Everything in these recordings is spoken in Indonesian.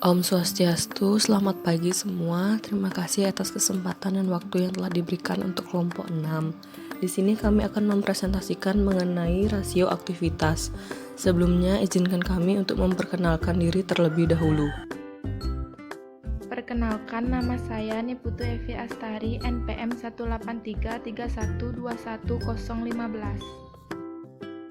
Om Swastiastu, selamat pagi semua. Terima kasih atas kesempatan dan waktu yang telah diberikan untuk kelompok 6. Di sini kami akan mempresentasikan mengenai rasio aktivitas. Sebelumnya, izinkan kami untuk memperkenalkan diri terlebih dahulu. Perkenalkan, nama saya Niputu Evi Astari, NPM 18331211015.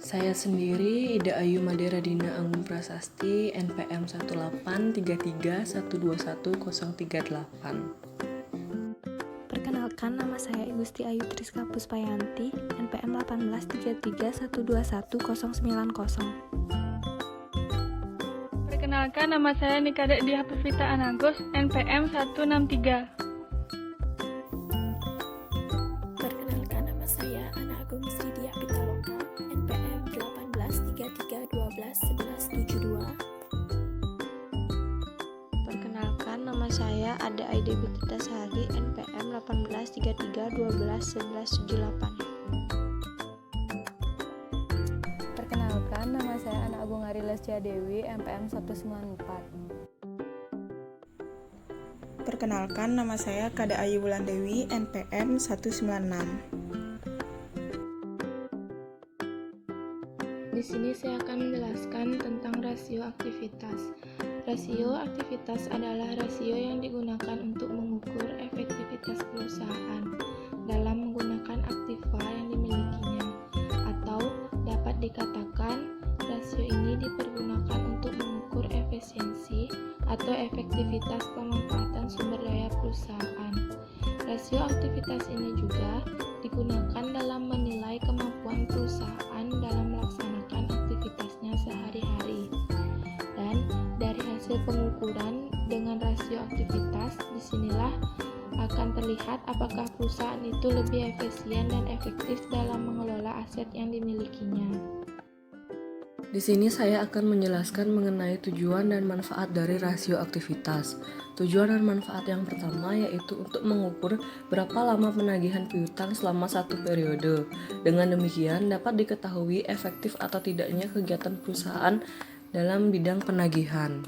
Saya sendiri Ida Ayu Madera Dina Anggun Prasasti, NPM 18331211038. Perkenalkan, nama saya Igusti Ayu Triska Puspayanti, NPM 18331211090. Perkenalkan, nama saya Nikadek Diah Pevita Anagus, NPM 163. Perkenalkan, nama saya Ana Agung Sri Diah Pitaloka, NPM 1833121172. Perkenalkan, nama saya Ada Aide Butita Sari, NPM 1833121178. Perkenalkan, nama saya Ana Agung Ari Lescia Dewi, NPM 194. Perkenalkan, nama saya Kada Ayu Wulandewi, NPM 196. Di sini saya akan menjelaskan tentang rasio aktivitas. Rasio aktivitas adalah rasio yang digunakan untuk mengukur efektivitas perusahaan dalam menggunakan aktiva yang dimilikinya, atau dapat dikatakan rasio ini dipergunakan untuk mengukur efisiensi atau efektivitas pemanfaatan sumber daya perusahaan. Rasio aktivitas ini juga digunakan dalam menilai kemampuan perusahaan dalam melaksanakan aktivitasnya sehari-hari. Dan dari hasil pengukuran dengan rasio aktivitas, disinilah akan terlihat apakah perusahaan itu lebih efisien dan efektif dalam mengelola aset yang dimilikinya. Di sini saya akan menjelaskan mengenai tujuan dan manfaat dari rasio aktivitas. Tujuan dan manfaat yang pertama yaitu untuk mengukur berapa lama penagihan piutang selama satu periode. Dengan demikian dapat diketahui efektif atau tidaknya kegiatan perusahaan dalam bidang penagihan.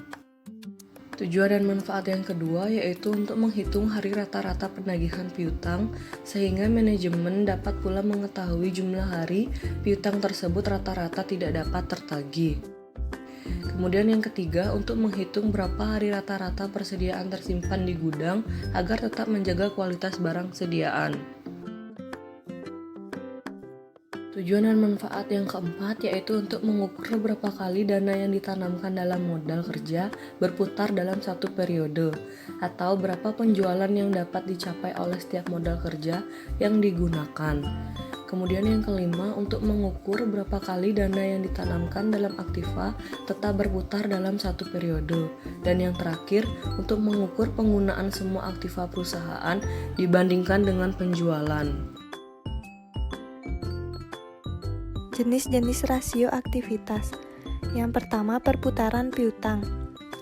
Tujuan dan manfaat yang kedua yaitu untuk menghitung hari rata-rata penagihan piutang sehingga manajemen dapat pula mengetahui jumlah hari piutang tersebut rata-rata tidak dapat tertagih. Kemudian yang ketiga untuk menghitung berapa hari rata-rata persediaan tersimpan di gudang agar tetap menjaga kualitas barang sediaan. Tujuan dan manfaat yang keempat yaitu untuk mengukur berapa kali dana yang ditanamkan dalam modal kerja berputar dalam satu periode, atau berapa penjualan yang dapat dicapai oleh setiap modal kerja yang digunakan. Kemudian yang kelima untuk mengukur berapa kali dana yang ditanamkan dalam aktiva tetap berputar dalam satu periode. Dan yang terakhir untuk mengukur penggunaan semua aktiva perusahaan dibandingkan dengan penjualan. Jenis-jenis rasio aktivitas. Yang pertama, perputaran piutang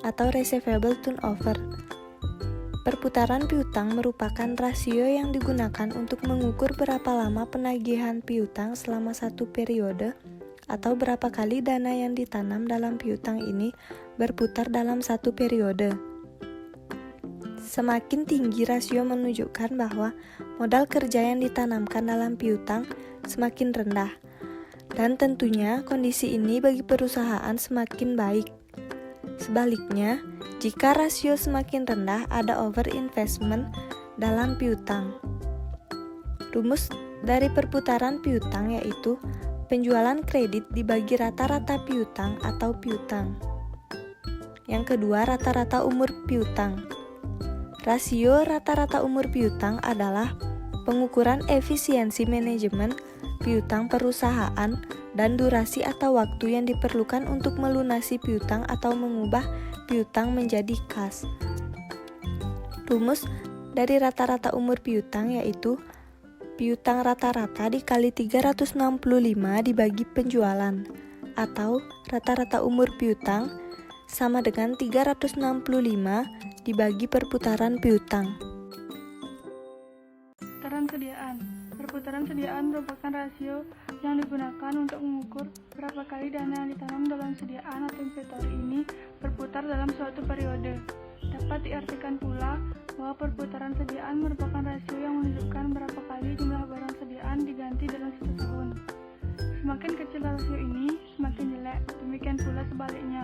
atau receivable turnover. Perputaran piutang merupakan rasio yang digunakan untuk mengukur berapa lama penagihan piutang selama satu periode atau berapa kali dana yang ditanam dalam piutang ini berputar dalam satu periode. Semakin tinggi rasio menunjukkan bahwa modal kerja yang ditanamkan dalam piutang semakin rendah. Dan tentunya kondisi ini bagi perusahaan semakin baik. Sebaliknya, jika rasio semakin rendah ada overinvestment dalam piutang. Rumus dari perputaran piutang yaitu penjualan kredit dibagi rata-rata piutang atau piutang. Yang kedua, rata-rata umur piutang. Rasio rata-rata umur piutang adalah pengukuran efisiensi manajemen piutang perusahaan dan durasi atau waktu yang diperlukan untuk melunasi piutang atau mengubah piutang menjadi kas. Rumus dari rata-rata umur piutang yaitu piutang rata-rata dikali 365 dibagi penjualan, atau rata-rata umur piutang sama dengan 365 dibagi perputaran piutang. Perputaran sediaan merupakan rasio yang digunakan untuk mengukur berapa kali dana yang ditanam dalam sediaan atau inventory ini berputar dalam suatu periode. Dapat diartikan pula bahwa perputaran sediaan merupakan rasio yang menunjukkan berapa kali jumlah barang sediaan diganti dalam satu tahun. Semakin kecil rasio ini, semakin jelek. Demikian pula sebaliknya.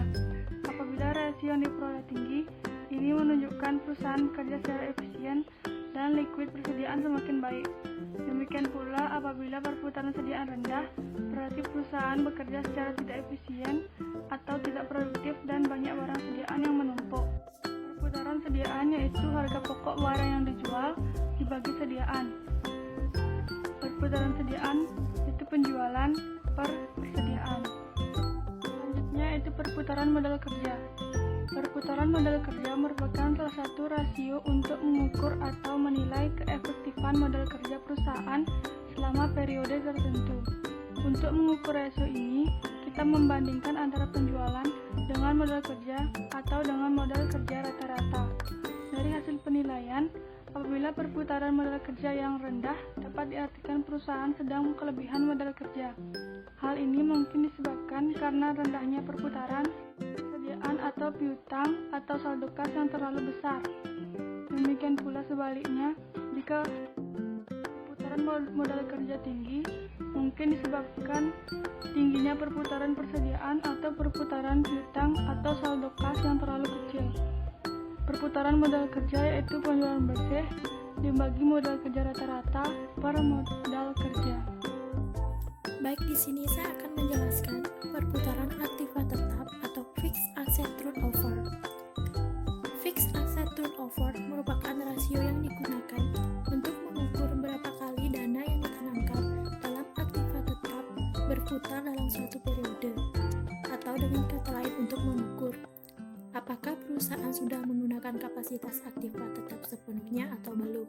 Apabila rasio yang diperoleh tinggi, ini menunjukkan perusahaan bekerja secara efisien dan likuid persediaan semakin baik. Demikian pula apabila perputaran sediaan rendah, berarti perusahaan bekerja secara tidak efisien atau tidak produktif dan banyak barang sediaan yang menumpuk. Perputaran sediaan yaitu harga pokok barang yang dijual dibagi sediaan. Perputaran sediaan itu penjualan per persediaan. Selanjutnya itu perputaran modal kerja. Perputaran modal kerja merupakan salah satu rasio untuk mengukur atau menilai keefektifan modal kerja perusahaan selama periode tertentu. Untuk mengukur rasio ini, kita membandingkan antara penjualan dengan modal kerja atau dengan modal kerja rata-rata. Dari hasil penilaian, apabila perputaran modal kerja yang rendah, dapat diartikan perusahaan sedang kelebihan modal kerja. Hal ini mungkin disebabkan karena rendahnya perputaran sediaan atau piutang atau saldo kas yang terlalu besar. Demikian pula sebaliknya, jika perputaran modal kerja tinggi, mungkin disebabkan tingginya perputaran persediaan atau perputaran piutang atau saldo kas yang terlalu kecil. Perputaran modal kerja yaitu penjualan bersih dibagi modal kerja rata-rata per modal kerja. Baik, di sini saya akan menjelaskan perputaran aktiva tetap atau fixed asset turnover. Fixed asset turnover merupakan rasio yang digunakan untuk mengukur berapa kali dana yang ditanamkan dalam aktiva tetap berputar dalam suatu periode, atau dengan kata lain untuk mengukur apakah perusahaan sudah menggunakan kapasitas aktiva tetap sepenuhnya atau belum.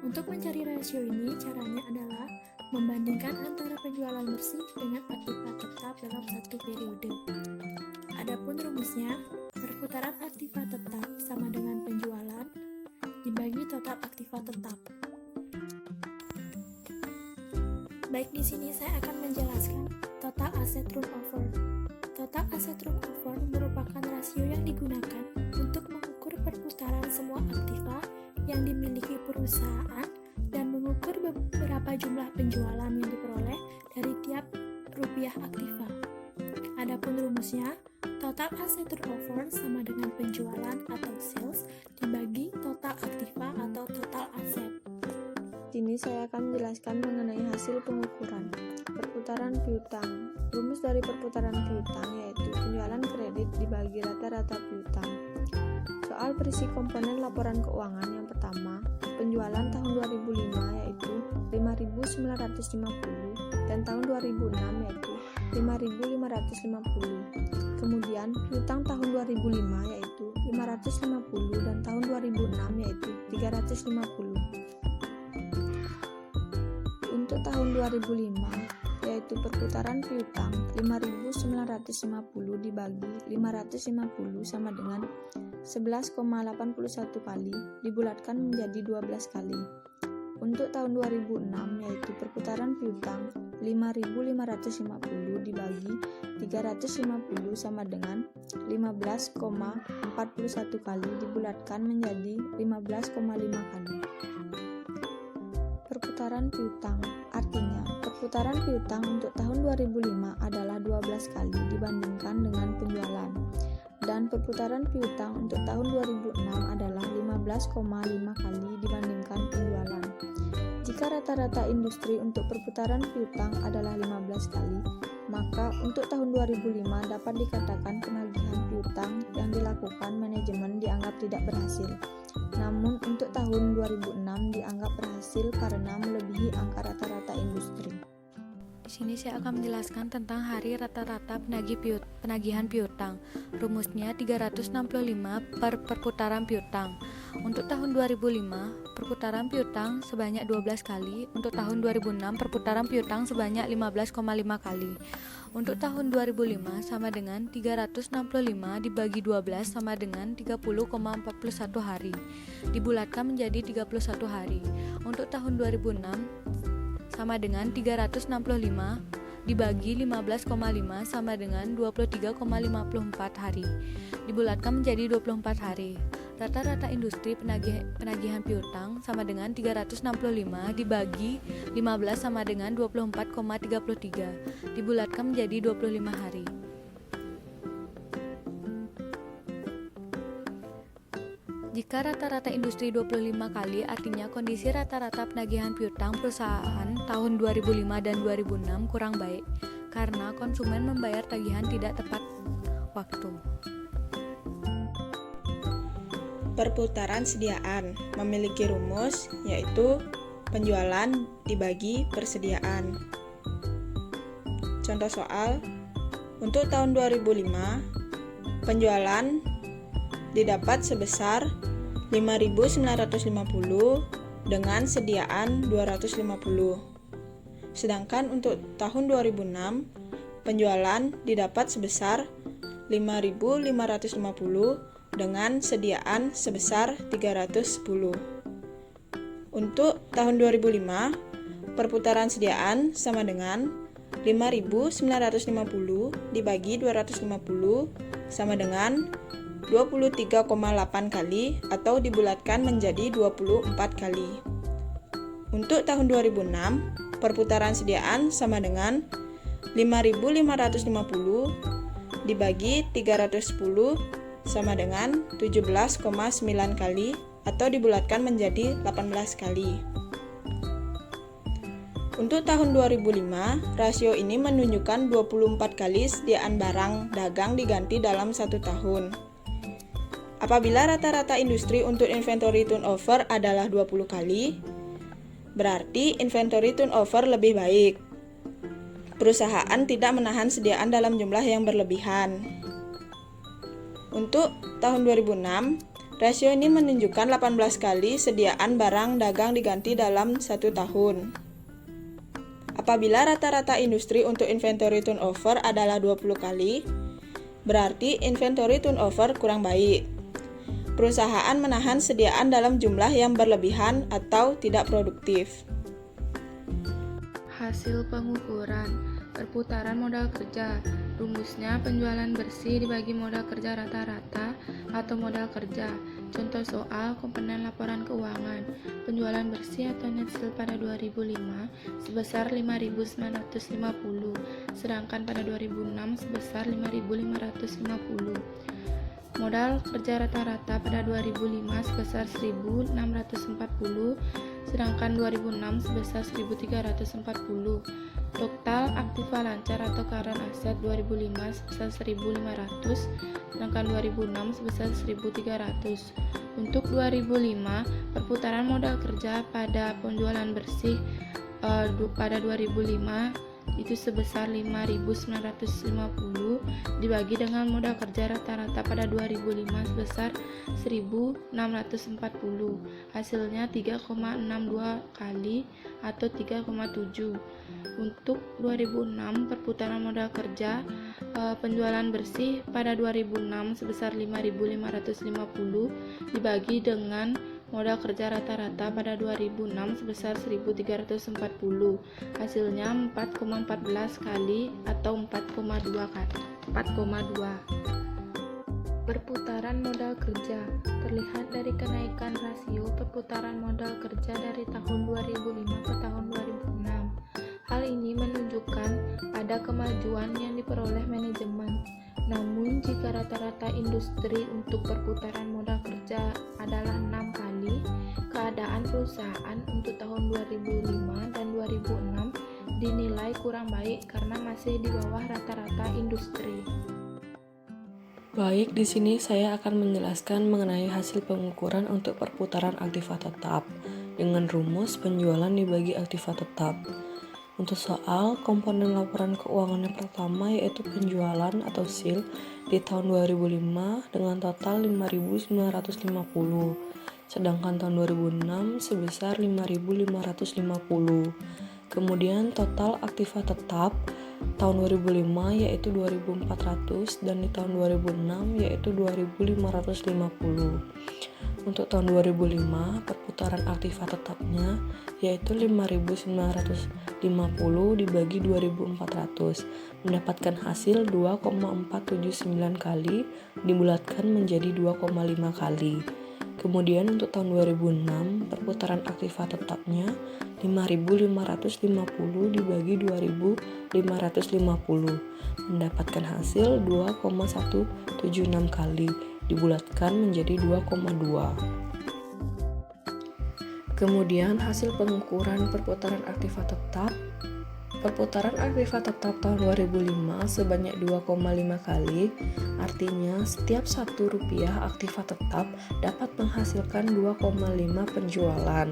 Untuk mencari rasio ini, caranya adalah membandingkan antara penjualan bersih dengan aktiva tetap dalam satu periode. Adapun rumusnya, perputaran aktiva tetap sama dengan penjualan dibagi total aktiva tetap. Baik, di sini saya akan menjelaskan total asset turnover. Total asset turnover merupakan rasio yang digunakan untuk mengukur perputaran semua aktiva yang dimiliki perusahaan dan mengukur beberapa jumlah penjualan yang diperoleh dari tiap rupiah aktiva. Adapun rumusnya, total asset turnover sama dengan penjualan atau sales dibagi total aktiva atau total aset. Sini saya akan menjelaskan mengenai hasil pengukuran perputaran piutang. Rumus dari perputaran piutang yaitu penjualan kredit dibagi rata-rata piutang. Soal berisi komponen laporan keuangan yang pertama, penjualan tahun 2005 yaitu 5.950 dan tahun 2006 yaitu 5.550. Kemudian piutang tahun 2005 yaitu 550 dan tahun 2006 yaitu 350. Untuk tahun 2005 yaitu perputaran piutang 5.950 dibagi 550 sama dengan 11,81 kali dibulatkan menjadi 12 kali. Untuk tahun 2006 yaitu perputaran piutang 5.550 dibagi 350 sama dengan 15,41 kali dibulatkan menjadi 15,5 kali. Perputaran piutang artinya perputaran piutang untuk tahun 2005 adalah 12 kali dibandingkan dengan penjualan, dan perputaran piutang untuk tahun 2006 adalah 15,5 kali dibandingkan penjualan. Jika rata-rata industri untuk perputaran piutang adalah 15 kali, maka untuk tahun 2005 dapat dikatakan penagihan piutang yang dilakukan manajemen dianggap tidak berhasil. Namun untuk tahun 2006 dianggap berhasil karena melebihi angka rata-rata industri. Di sini saya akan menjelaskan tentang hari rata-rata penagihan piutang. Rumusnya 365 per perputaran piutang. Untuk tahun 2005, perputaran piutang sebanyak 12 kali. Untuk tahun 2006, perputaran piutang sebanyak 15,5 kali. Untuk tahun 2005 sama dengan 365 dibagi 12 sama dengan 30,41 hari. Dibulatkan menjadi 31 hari. Untuk tahun 2006 sama dengan 365 dibagi 15,5 sama dengan 23,54 hari. Dibulatkan menjadi 24 hari. Rata-rata industri penagihan piutang sama dengan 365 dibagi 15 sama dengan 24,33. Dibulatkan menjadi 25 hari. Jika rata-rata industri 25 kali, artinya kondisi rata-rata penagihan piutang perusahaan tahun 2005 dan 2006 kurang baik karena konsumen membayar tagihan tidak tepat waktu. Perputaran sediaan memiliki rumus yaitu penjualan dibagi persediaan. Contoh soal, untuk tahun 2005, penjualan didapat sebesar 5.950 dengan sediaan 250. Sedangkan untuk tahun 2006, penjualan didapat sebesar 5.550 dengan sediaan sebesar 310. Untuk tahun 2005, perputaran sediaan sama dengan 5.950 dibagi 250 sama dengan 23,8 kali atau dibulatkan menjadi 24 kali. Untuk tahun 2006, perputaran sediaan sama dengan 5.550 dibagi 310 sama dengan 17,9 kali atau dibulatkan menjadi 18 kali. Untuk tahun 2005, rasio ini menunjukkan 24 kali sediaan barang dagang diganti dalam 1 tahun. Apabila rata-rata industri untuk inventory turnover adalah 20 kali, berarti inventory turnover lebih baik. Perusahaan tidak menahan sediaan dalam jumlah yang berlebihan. Untuk tahun 2006, rasio ini menunjukkan 18 kali sediaan barang dagang diganti dalam 1 tahun. Apabila rata-rata industri untuk inventory turnover adalah 20 kali, berarti inventory turnover kurang baik. Perusahaan menahan sediaan dalam jumlah yang berlebihan atau tidak produktif. Hasil pengukuran perputaran modal kerja. Rumusnya penjualan bersih dibagi modal kerja rata-rata atau modal kerja. Contoh soal komponen laporan keuangan. Penjualan bersih atau net sale pada 2005 sebesar 5.950, sedangkan pada 2006 sebesar 5.550. Modal kerja rata-rata pada 2005 sebesar 1.640, sedangkan 2006 sebesar 1.340. Total aktiva lancar atau current asset 2005 sebesar 1.500, sedangkan 2006 sebesar 1.300. Untuk 2005, perputaran modal kerja pada penjualan bersih pada 2005 itu sebesar 5.950 dibagi dengan modal kerja rata-rata pada 2005 sebesar 1.640. Hasilnya 3,62 kali atau 3,7. Untuk 2006, perputaran modal kerja penjualan bersih pada 2006 sebesar 5.550 dibagi dengan modal kerja rata-rata pada 2006 sebesar 1.340. Hasilnya 4,14 kali atau 4,2 kali. 4,2. Perputaran modal kerja terlihat dari kenaikan rasio perputaran modal kerja dari tahun 2005 ke tahun 2006. Hal ini menunjukkan ada kemajuan yang diperoleh manajemen. Namun, jika rata-rata industri untuk perputaran modal kerja adalah 6 kali, keadaan perusahaan untuk tahun 2005 dan 2006 dinilai kurang baik karena masih di bawah rata-rata industri. Baik, di sini saya akan menjelaskan mengenai hasil pengukuran untuk perputaran aktiva tetap dengan rumus penjualan dibagi aktiva tetap. Untuk soal, komponen laporan keuangan yang pertama yaitu penjualan atau sale di tahun 2005 dengan total 5.950, sedangkan tahun 2006 sebesar 5.550. Kemudian total aktiva tetap tahun 2005 yaitu 2.400 dan di tahun 2006 yaitu 2.550. Untuk tahun 2005 perputaran aktiva tetapnya yaitu 5.950 dibagi 2.400 mendapatkan hasil 2,479 kali dibulatkan menjadi 2,5 kali. Kemudian untuk tahun 2006 perputaran aktiva tetapnya 5.550 dibagi 2.550 mendapatkan hasil 2,176 kali dibulatkan menjadi 2,2. Kemudian hasil pengukuran perputaran aktiva tetap. Perputaran aktiva tetap tahun 2005 sebanyak 2,5 kali, artinya setiap Rp1 aktiva tetap dapat menghasilkan 2,5 penjualan.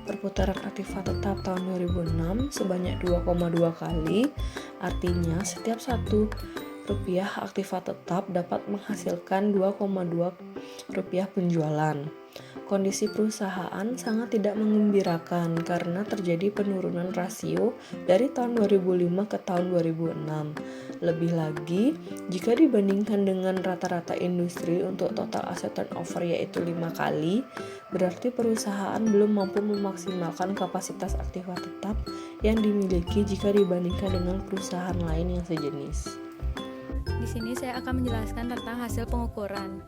Perputaran aktiva tetap tahun 2006 sebanyak 2,2 kali, artinya setiap Rp1 aktiva tetap dapat menghasilkan 2,2 rupiah penjualan. Kondisi perusahaan sangat tidak menggembirakan karena terjadi penurunan rasio dari tahun 2005 ke tahun 2006. Lebih lagi, jika dibandingkan dengan rata-rata industri untuk total asset turnover yaitu 5 kali, berarti perusahaan belum mampu memaksimalkan kapasitas aktiva tetap yang dimiliki jika dibandingkan dengan perusahaan lain yang sejenis. Di sini saya akan menjelaskan tentang hasil pengukuran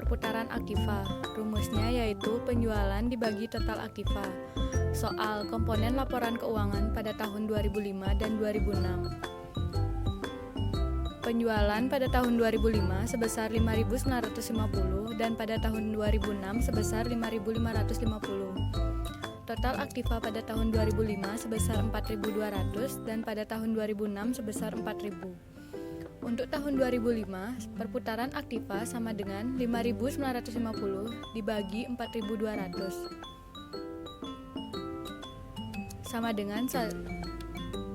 perputaran aktiva. Rumusnya yaitu penjualan dibagi total aktiva. Soal komponen laporan keuangan pada tahun 2005 dan 2006. Penjualan pada tahun 2005 sebesar 5.950 dan pada tahun 2006 sebesar 5.550. Total aktiva pada tahun 2005 sebesar 4.200 dan pada tahun 2006 sebesar 4.000. Untuk tahun 2005, perputaran aktiva sama dengan 5.950 dibagi 4.200 sama dengan 1,416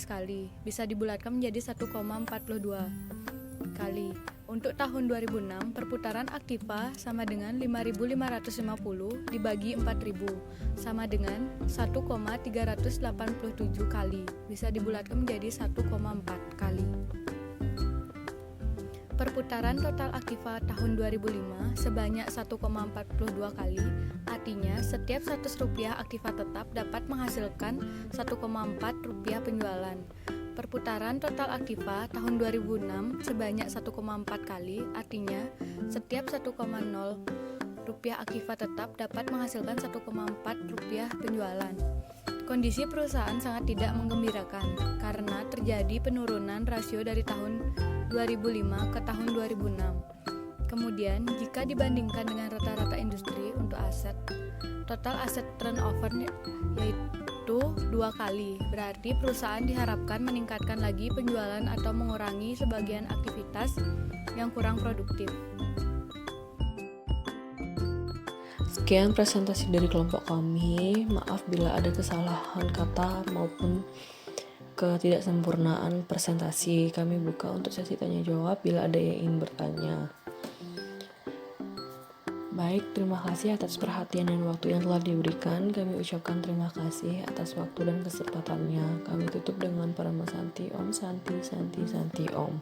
kali, bisa dibulatkan menjadi 1,42 kali. Untuk tahun 2006, perputaran aktiva sama dengan 5.550 dibagi 4.000 sama dengan 1,387 kali, bisa dibulatkan menjadi 1,4 kali. Perputaran total aktiva tahun 2005 sebanyak 1,42 kali, artinya setiap Rp100 aktiva tetap dapat menghasilkan 1,4 rupiah penjualan. Perputaran total aktiva tahun 2006 sebanyak 1,4 kali, artinya setiap 1,0 rupiah aktiva tetap dapat menghasilkan 1,4 rupiah penjualan. Kondisi perusahaan sangat tidak menggembirakan karena terjadi penurunan rasio dari tahun 2005 ke tahun 2006. Kemudian, jika dibandingkan dengan rata-rata industri untuk aset, total aset turnover yaitu 2 kali. Berarti perusahaan diharapkan meningkatkan lagi penjualan atau mengurangi sebagian aktivitas yang kurang produktif. Sekian presentasi dari kelompok kami. Maaf bila ada kesalahan kata maupun ketidaksempurnaan presentasi. Kami buka untuk sesi tanya jawab bila ada yang ingin bertanya. Baik, terima kasih atas perhatian dan waktu yang telah diberikan. Kami ucapkan terima kasih atas waktu dan kesempatannya. Kami tutup dengan Parama Santi, Om Santi, Santi, Santi, Om.